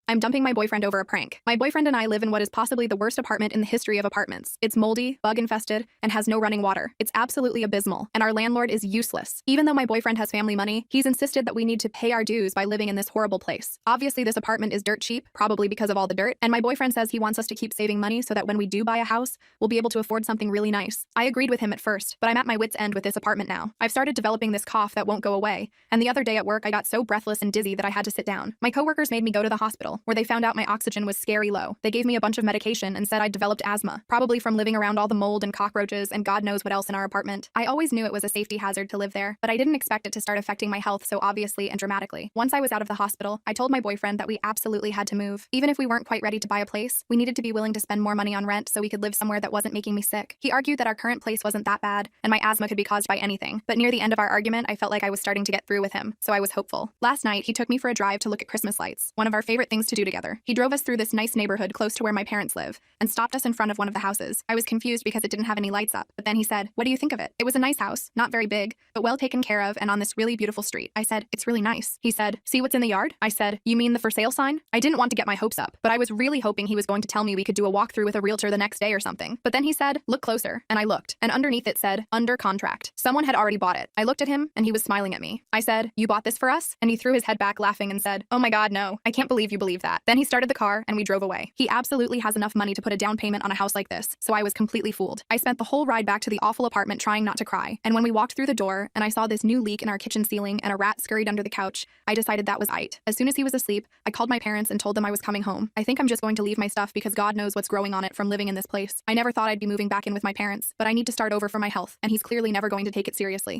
I'm dumping my boyfriend over a prank. My boyfriend and I live in what is possibly the worst apartment in the history of apartments. It's moldy, bug-infested, and has no running water. It's absolutely abysmal, and our landlord is useless. Even though my boyfriend has family money, he's insisted that we need to pay our dues by living in this horrible place. Obviously, this apartment is dirt cheap, probably because of all the dirt, and my boyfriend says he wants us to keep saving money so that when we do buy a house, we'll be able to afford something really nice. I agreed with him at first, but I'm at my wit's end with this apartment now. I've started developing this cough that won't go away, and the other day at work I got so breathless and dizzy that I had to sit down. My coworkers made me go to the hospital, where they found out my oxygen was scary low. They gave me a bunch of medication and said I'd developed asthma, probably from living around all the mold and cockroaches and God knows what else in our apartment. I always knew it was a safety hazard to live there, but I didn't expect it to start affecting my health so obviously and dramatically. Once I was out of the hospital, I told my boyfriend that we absolutely had to move. Even if we weren't quite ready to buy a place, we needed to be willing to spend more money on rent so we could live somewhere that wasn't making me sick. He argued that our current place wasn't that bad, and my asthma could be caused by anything. But near the end of our argument, I felt like I was starting to get through with him, so I was hopeful. Last night, he took me for a drive to look at Christmas lights, one of our favorite things to do together. He drove us through this nice neighborhood close to where my parents live, and stopped us in front of one of the houses. I was confused because it didn't have any lights up, but then he said, "What do you think of it?" It was a nice house, not very big, but well taken care of and on this really beautiful street. I said, "It's really nice." He said, "See what's in the yard?" I said, "You mean the for sale sign?" I didn't want to get my hopes up, but I was really hoping he was going to tell me we could do a walkthrough with a realtor the next day or something. But then he said, "Look closer," and I looked, and underneath it said, "Under contract." Someone had already bought it. I looked at him, and he was smiling at me. I said, "You bought this for us?" And he threw his head back laughing and said, "Oh my God, no. I can't believe you believe that." Then he started the car, and we drove away. He absolutely has enough money to put a down payment on a house like this, so I was completely fooled. I spent the whole ride back to the awful apartment trying not to cry, and when we walked through the door, and I saw this new leak in our kitchen ceiling and a rat scurried under the couch, I decided that was it. As soon as he was asleep, I called my parents and told them I was coming home. I think I'm just going to leave my stuff because God knows what's growing on it from living in this place. I never thought I'd be moving back in with my parents, but I need to start over for my health, and he's clearly never going to take it seriously.